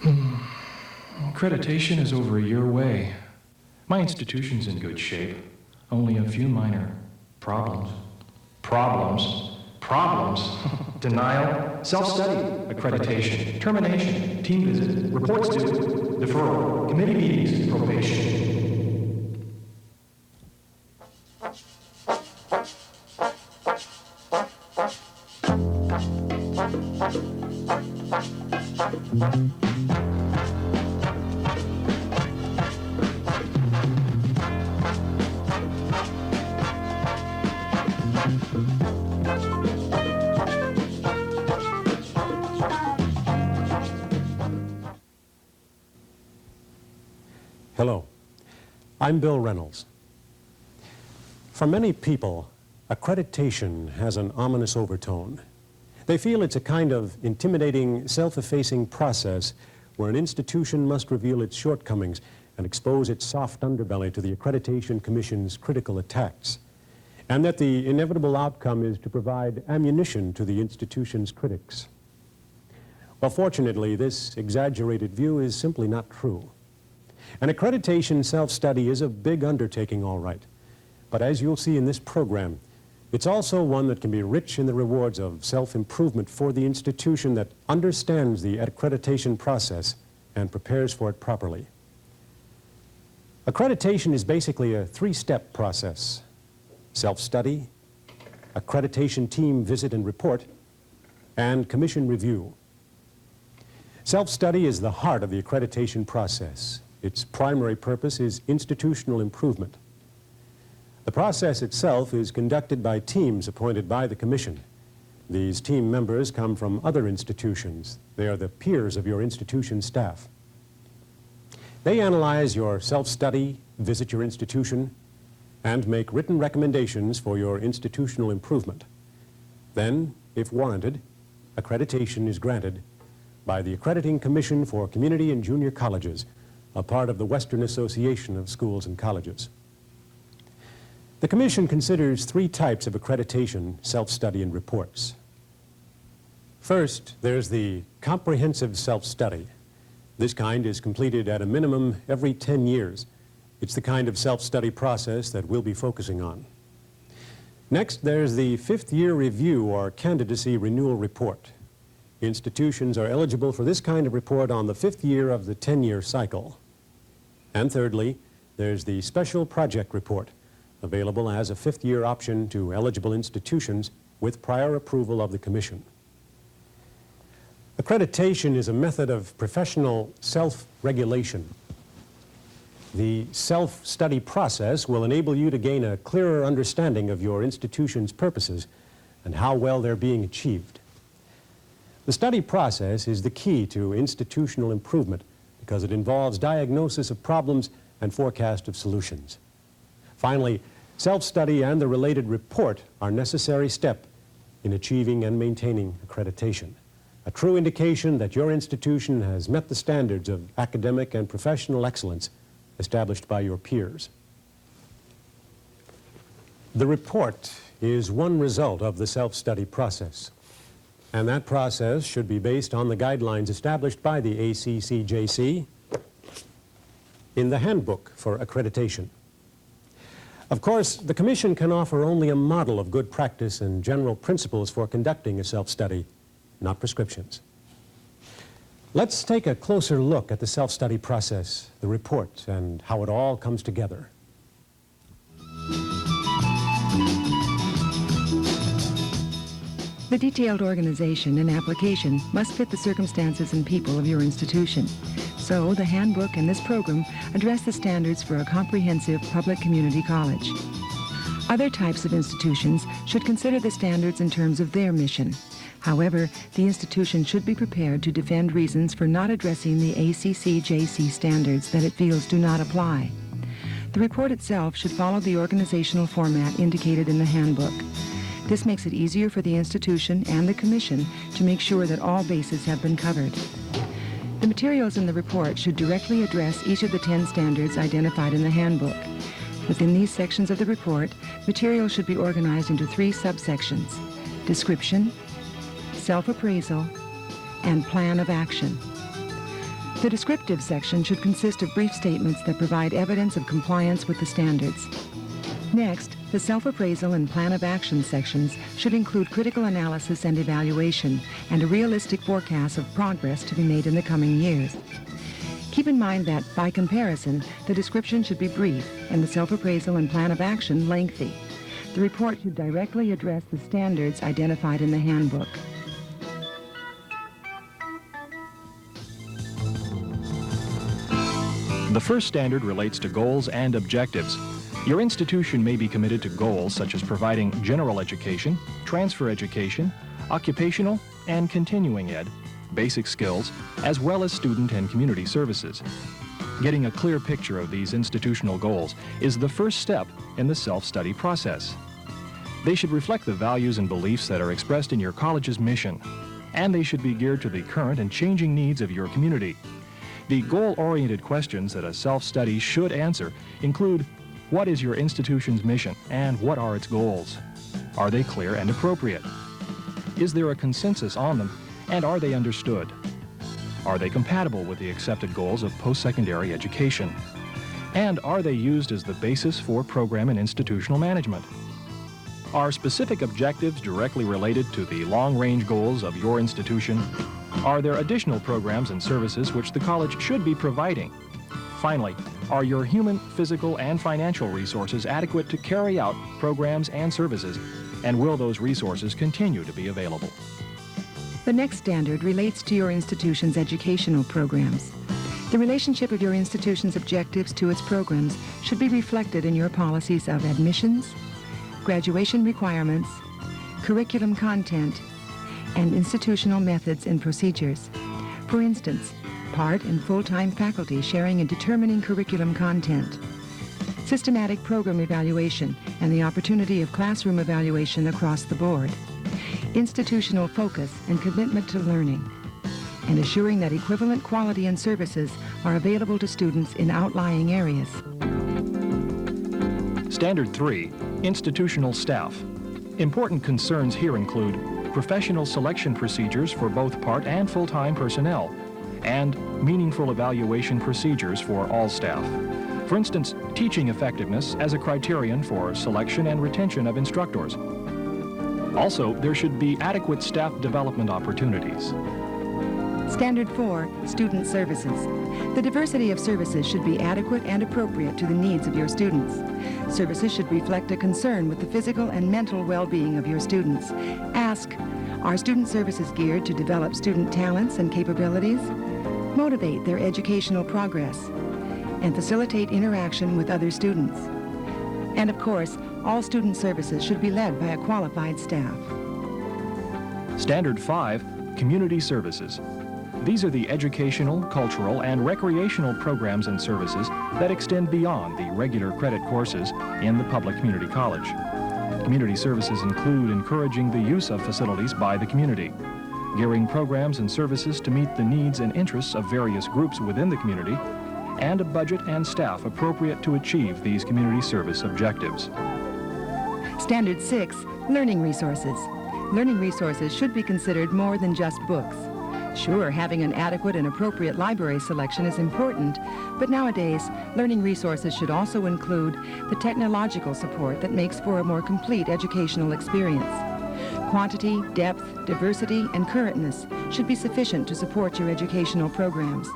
Accreditation is over a year away. My institution's in good shape. Only a few minor problems. Problems. Denial, self-study, accreditation, termination, team visit, reports due, deferral, committee meetings, probation. Hello, I'm Bill Reynolds. For many people, accreditation has an ominous overtone. They feel it's a kind of intimidating, self-effacing process where an institution must reveal its shortcomings and expose its soft underbelly to the Accreditation Commission's critical attacks, and that the inevitable outcome is to provide ammunition to the institution's critics. Well, fortunately, this exaggerated view is simply not true. An accreditation self-study is a big undertaking, all right, but as you'll see in this program, it's also one that can be rich in the rewards of self-improvement for the institution that understands the accreditation process and prepares for it properly. Accreditation is basically a three-step process: self-study, accreditation team visit and report, and commission review. Self-study is the heart of the accreditation process. Its primary purpose is institutional improvement. The process itself is conducted by teams appointed by the Commission. These team members come from other institutions. They are the peers of your institution staff. They analyze your self-study, visit your institution, and make written recommendations for your institutional improvement. Then, if warranted, accreditation is granted by the Accrediting Commission for Community and Junior Colleges, a part of the Western Association of Schools and Colleges. The Commission considers three types of accreditation, self-study, and reports. First, there's the comprehensive self-study. This kind is completed at a minimum every 10 years. It's the kind of self-study process that we'll be focusing on. Next, there's the fifth-year review or candidacy renewal report. Institutions are eligible for this kind of report on the fifth year of the 10-year cycle. And thirdly, there's the special project report, available as a fifth-year option to eligible institutions with prior approval of the Commission. Accreditation is a method of professional self-regulation. The self-study process will enable you to gain a clearer understanding of your institution's purposes and how well they're being achieved. The study process is the key to institutional improvement because it involves diagnosis of problems and forecast of solutions. Finally, self-study and the related report are necessary step in achieving and maintaining accreditation, a true indication that your institution has met the standards of academic and professional excellence established by your peers. The report is one result of the self-study process, and that process should be based on the guidelines established by the ACCJC in the Handbook for Accreditation. Of course, the Commission can offer only a model of good practice and general principles for conducting a self-study, not prescriptions. Let's take a closer look at the self-study process, the report, and how it all comes together. The detailed organization and application must fit the circumstances and people of your institution. So, the handbook and this program address the standards for a comprehensive public community college. Other types of institutions should consider the standards in terms of their mission. However, the institution should be prepared to defend reasons for not addressing the ACCJC standards that it feels do not apply. The report itself should follow the organizational format indicated in the handbook. This makes it easier for the institution and the Commission to make sure that all bases have been covered. The materials in the report should directly address each of the 10 standards identified in the handbook. Within these sections of the report, material should be organized into 3 subsections: description, self-appraisal, and plan of action. The descriptive section should consist of brief statements that provide evidence of compliance with the standards. Next, the self-appraisal and plan of action sections should include critical analysis and evaluation and a realistic forecast of progress to be made in the coming years. Keep in mind that, by comparison, the description should be brief and the self-appraisal and plan of action lengthy. The report should directly address the standards identified in the handbook. The first standard relates to goals and objectives. Your institution may be committed to goals such as providing general education, transfer education, occupational and continuing ed, basic skills, as well as student and community services. Getting a clear picture of these institutional goals is the first step in the self-study process. They should reflect the values and beliefs that are expressed in your college's mission, and they should be geared to the current and changing needs of your community. The goal-oriented questions that a self-study should answer include: what is your institution's mission and what are its goals? Are they clear and appropriate? Is there a consensus on them and are they understood? Are they compatible with the accepted goals of post-secondary education? And are they used as the basis for program and institutional management? Are specific objectives directly related to the long-range goals of your institution? Are there additional programs and services which the college should be providing? Finally, are your human, physical, and financial resources adequate to carry out programs and services, and will those resources continue to be available? The next standard relates to your institution's educational programs. The relationship of your institution's objectives to its programs should be reflected in your policies of admissions, graduation requirements, curriculum content, and institutional methods and procedures. For instance, part and full-time faculty sharing and determining curriculum content, systematic program evaluation and the opportunity of classroom evaluation across the board, institutional focus and commitment to learning, and assuring that equivalent quality and services are available to students in outlying areas. Standard 3, institutional staff. Important concerns here include professional selection procedures for both part and full-time personnel, and meaningful evaluation procedures for all staff. For instance, teaching effectiveness as a criterion for selection and retention of instructors. Also, there should be adequate staff development opportunities. Standard 4, student services. The diversity of services should be adequate and appropriate to the needs of your students. Services should reflect a concern with the physical and mental well-being of your students. Ask, are student services geared to develop student talents and capabilities, motivate their educational progress, and facilitate interaction with other students? And of course, all student services should be led by a qualified staff. Standard 5, community services. These are the educational, cultural, and recreational programs and services that extend beyond the regular credit courses in the public community college. Community services include encouraging the use of facilities by the community, gearing programs and services to meet the needs and interests of various groups within the community, and a budget and staff appropriate to achieve these community service objectives. Standard 6, learning resources. Learning resources should be considered more than just books. Sure, having an adequate and appropriate library selection is important, but nowadays, learning resources should also include the technological support that makes for a more complete educational experience. Quantity, depth, diversity, and currentness should be sufficient to support your educational programs.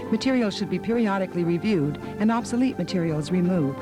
Materials should be periodically reviewed and obsolete materials removed.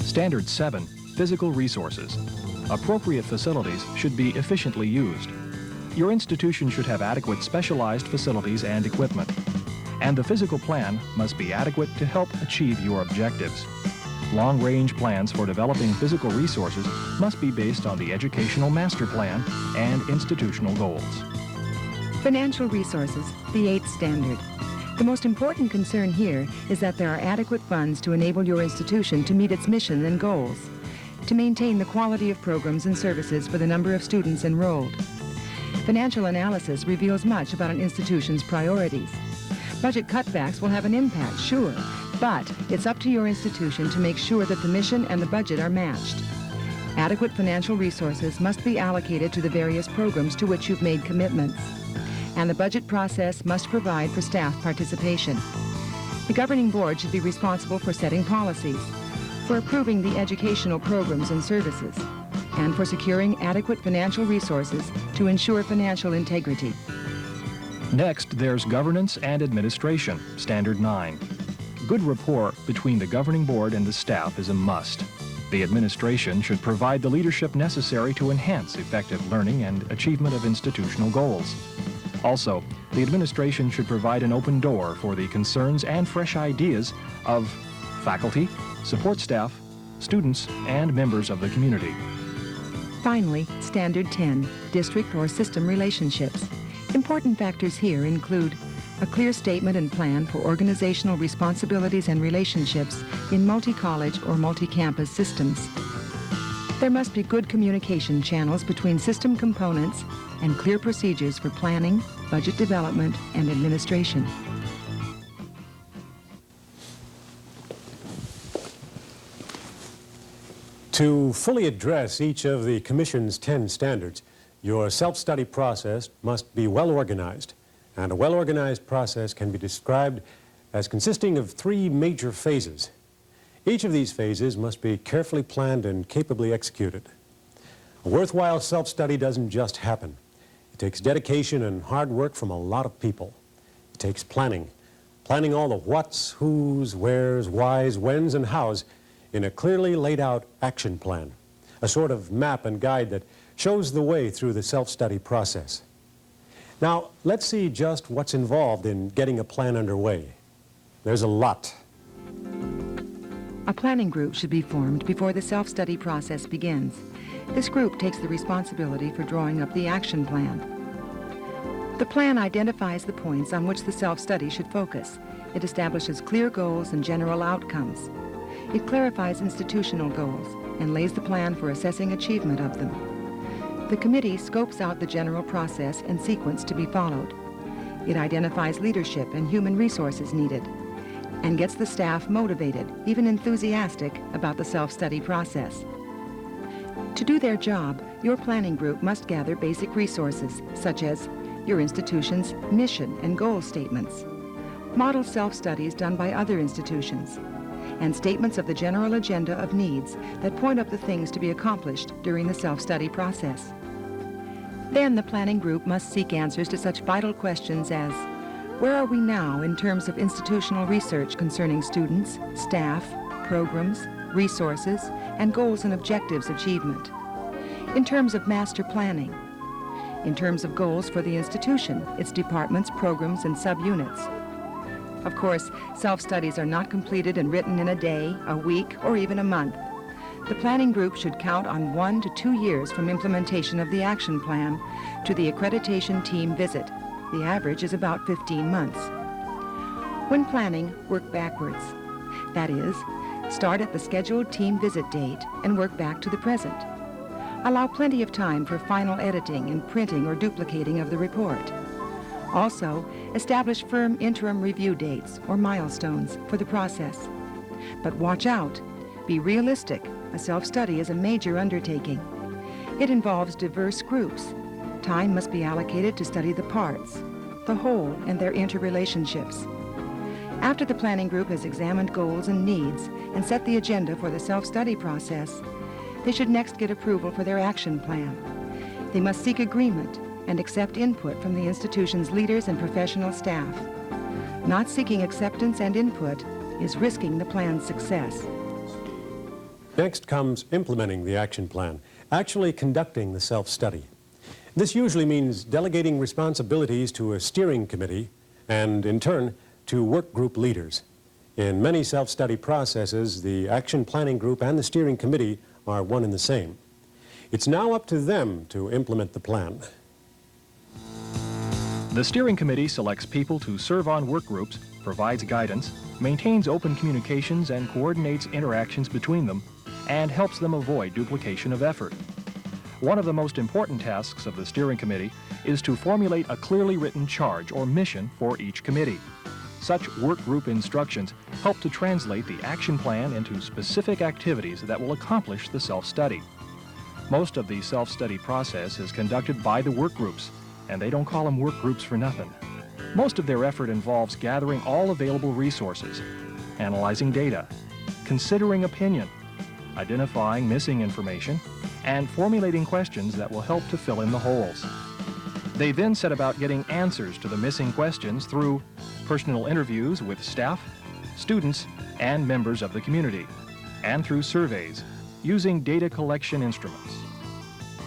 Standard 7, physical resources. Appropriate facilities should be efficiently used. Your institution should have adequate specialized facilities and equipment, and the physical plan must be adequate to help achieve your objectives. Long-range plans for developing physical resources must be based on the educational master plan and institutional goals. Financial resources, the 8th standard. The most important concern here is that there are adequate funds to enable your institution to meet its mission and goals, to maintain the quality of programs and services for the number of students enrolled. Financial analysis reveals much about an institution's priorities. Budget cutbacks will have an impact, sure, but it's up to your institution to make sure that the mission and the budget are matched. Adequate financial resources must be allocated to the various programs to which you've made commitments. and the budget process must provide for staff participation. The governing board should be responsible for setting policies, for approving the educational programs and services, and for securing adequate financial resources to ensure financial integrity. Next, there's governance and administration, Standard 9. Good rapport between the governing board and the staff is a must. The administration should provide the leadership necessary to enhance effective learning and achievement of institutional goals. Also, the administration should provide an open door for the concerns and fresh ideas of faculty, support staff, students, and members of the community. Finally, Standard 10, district or system relationships. Important factors here include a clear statement and plan for organizational responsibilities and relationships in multi-college or multi-campus systems. There must be good communication channels between system components and clear procedures for planning, budget development, and administration. To fully address each of the Commission's 10 standards, your self-study process must be well organized. And a well-organized process can be described as consisting of 3 major phases. Each of these phases must be carefully planned and capably executed. A worthwhile self-study doesn't just happen. It takes dedication and hard work from a lot of people. It takes planning all the whats, whos, wheres, whys, whens, and hows in a clearly laid out action plan, a sort of map and guide that shows the way through the self-study process. Now, let's see just what's involved in getting a plan underway. There's a lot. A planning group should be formed before the self-study process begins. This group takes the responsibility for drawing up the action plan. The plan identifies the points on which the self-study should focus. It establishes clear goals and general outcomes. It clarifies institutional goals and lays the plan for assessing achievement of them. The committee scopes out the general process and sequence to be followed. It identifies leadership and human resources needed and gets the staff motivated, even enthusiastic, about the self-study process. To do their job, your planning group must gather basic resources, such as your institution's mission and goal statements, model self-studies done by other institutions, and statements of the general agenda of needs that point up the things to be accomplished during the self-study process. Then the planning group must seek answers to such vital questions as, where are we now in terms of institutional research concerning students, staff, programs, resources, and goals and objectives achievement? In terms of master planning, in terms of goals for the institution, its departments, programs, and subunits. Of course, self-studies are not completed and written in a day, a week, or even a month. The planning group should count on 1 to 2 years from implementation of the action plan to the accreditation team visit. The average is about 15 months. When planning, work backwards. That is, start at the scheduled team visit date and work back to the present. Allow plenty of time for final editing and printing or duplicating of the report. Also, establish firm interim review dates or milestones for the process. But watch out. Be realistic. A self-study is a major undertaking. It involves diverse groups. Time must be allocated to study the parts, the whole, and their interrelationships. After the planning group has examined goals and needs and set the agenda for the self-study process, they should next get approval for their action plan. They must seek agreement and accept input from the institution's leaders and professional staff. Not seeking acceptance and input is risking the plan's success. Next comes implementing the action plan, actually conducting the self-study. This usually means delegating responsibilities to a steering committee and, in turn, to work group leaders. In many self-study processes, the action planning group and the steering committee are one and the same. It's now up to them to implement the plan. The steering committee selects people to serve on work groups, provides guidance, maintains open communications and coordinates interactions between them, and helps them avoid duplication of effort. One of the most important tasks of the steering committee is to formulate a clearly written charge or mission for each committee. Such work group instructions help to translate the action plan into specific activities that will accomplish the self-study. Most of the self-study process is conducted by the work groups, and they don't call them work groups for nothing. Most of their effort involves gathering all available resources, analyzing data, considering opinion, identifying missing information, and formulating questions that will help to fill in the holes. They then set about getting answers to the missing questions through personal interviews with staff, students, and members of the community, and through surveys using data collection instruments.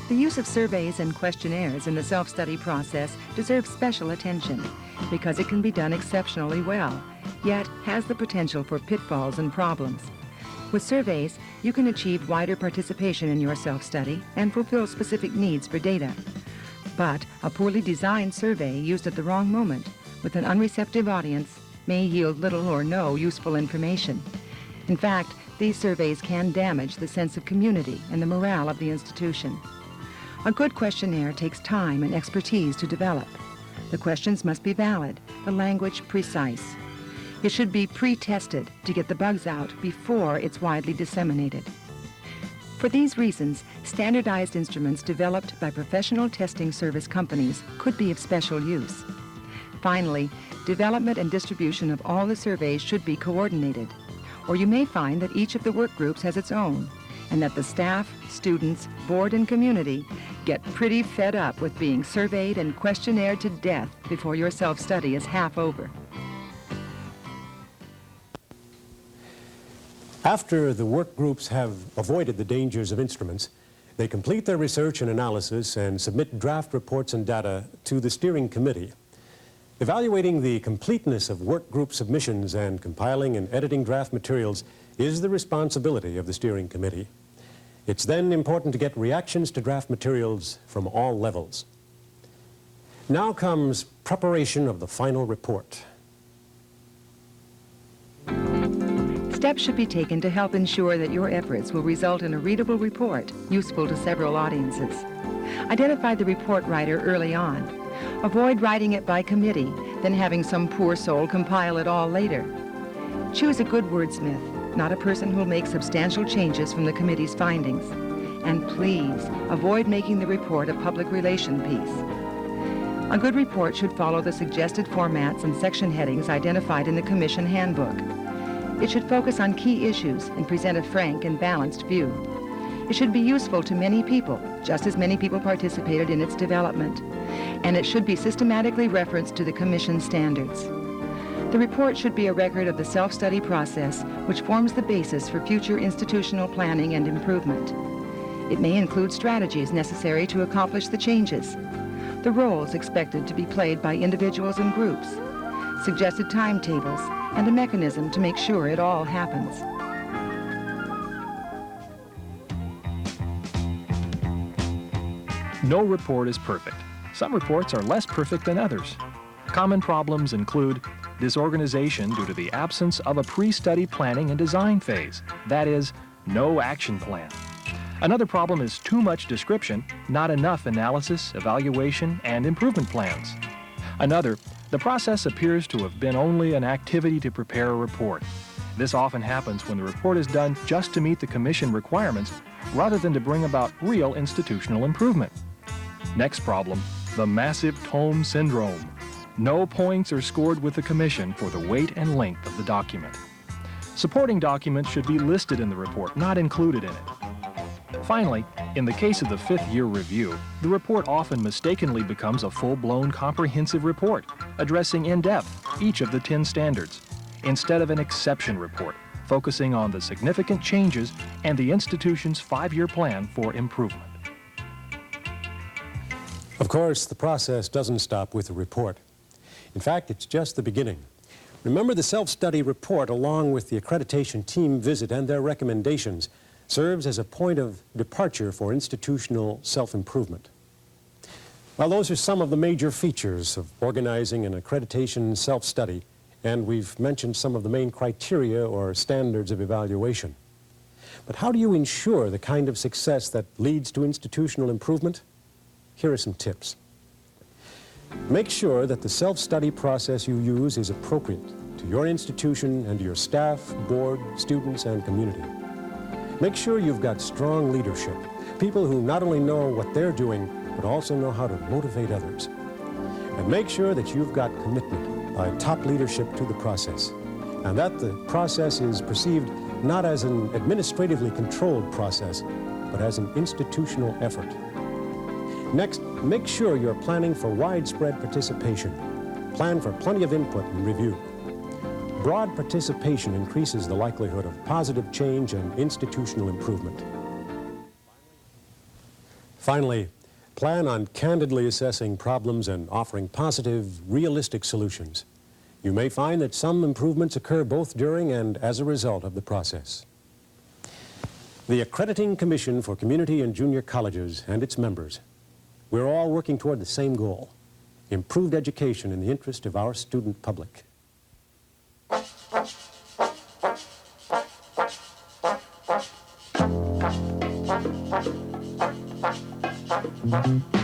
The use of surveys and questionnaires in the self-study process deserves special attention because it can be done exceptionally well, yet has the potential for pitfalls and problems. With surveys, you can achieve wider participation in your self-study and fulfill specific needs for data. But a poorly designed survey used at the wrong moment with an unreceptive audience may yield little or no useful information. In fact, these surveys can damage the sense of community and the morale of the institution. A good questionnaire takes time and expertise to develop. The questions must be valid, the language precise. It should be pre-tested to get the bugs out before it's widely disseminated. For these reasons, standardized instruments developed by professional testing service companies could be of special use. Finally, development and distribution of all the surveys should be coordinated, or you may find that each of the work groups has its own, and that the staff, students, board, and community get pretty fed up with being surveyed and questionnaired to death before your self-study is half over. After the work groups have avoided the dangers of instruments, they complete their research and analysis and submit draft reports and data to the steering committee. Evaluating the completeness of work group submissions and compiling and editing draft materials is the responsibility of the steering committee. It's then important to get reactions to draft materials from all levels. Now comes preparation of the final report. Steps should be taken to help ensure that your efforts will result in a readable report useful to several audiences. Identify the report writer early on. Avoid writing it by committee, then having some poor soul compile it all later. Choose a good wordsmith, not a person who will make substantial changes from the committee's findings. And please, avoid making the report a public relation piece. A good report should follow the suggested formats and section headings identified in the Commission Handbook. It should focus on key issues and present a frank and balanced view. It should be useful to many people, just as many people participated in its development. And it should be systematically referenced to the Commission standards. The report should be a record of the self-study process, which forms the basis for future institutional planning and improvement. It may include strategies necessary to accomplish the changes, the roles expected to be played by individuals and groups, suggested timetables, and a mechanism to make sure it all happens. No report is perfect. Some reports are less perfect than others. Common problems include disorganization due to the absence of a pre-study planning and design phase. That is, no action plan. Another problem is too much description, not enough analysis, evaluation, and improvement plans. Another, the process appears to have been only an activity to prepare a report. This often happens when the report is done just to meet the Commission requirements rather than to bring about real institutional improvement. Next problem, the massive tome syndrome. No points are scored with the Commission for the weight and length of the document. Supporting documents should be listed in the report, not included in it. Finally, in the case of the fifth-year review, the report often mistakenly becomes a full-blown comprehensive report, addressing in depth each of the 10 standards, instead of an exception report, focusing on the significant changes and the institution's 5-year plan for improvement. Of course, the process doesn't stop with the report. In fact, it's just the beginning. Remember, the self-study report, along with the accreditation team visit and their recommendations, serves as a point of departure for institutional self-improvement. Well, those are some of the major features of organizing an accreditation self-study, and we've mentioned some of the main criteria or standards of evaluation. But how do you ensure the kind of success that leads to institutional improvement? Here are some tips. Make sure that the self-study process you use is appropriate to your institution and to your staff, board, students, and community. Make sure you've got strong leadership, people who not only know what they're doing, but also know how to motivate others. make sure that you've got commitment by top leadership to the process, and that the process is perceived not as an administratively controlled process, but as an institutional effort. Next, make sure you're planning for widespread participation. Plan for plenty of input and review. Broad participation increases the likelihood of positive change and institutional improvement. Finally, plan on candidly assessing problems and offering positive, realistic solutions. You may find that some improvements occur both during and as a result of the process. The Accrediting Commission for Community and Junior Colleges and its members, we're all working toward the same goal: improved education in the interest of our student public. Thank you.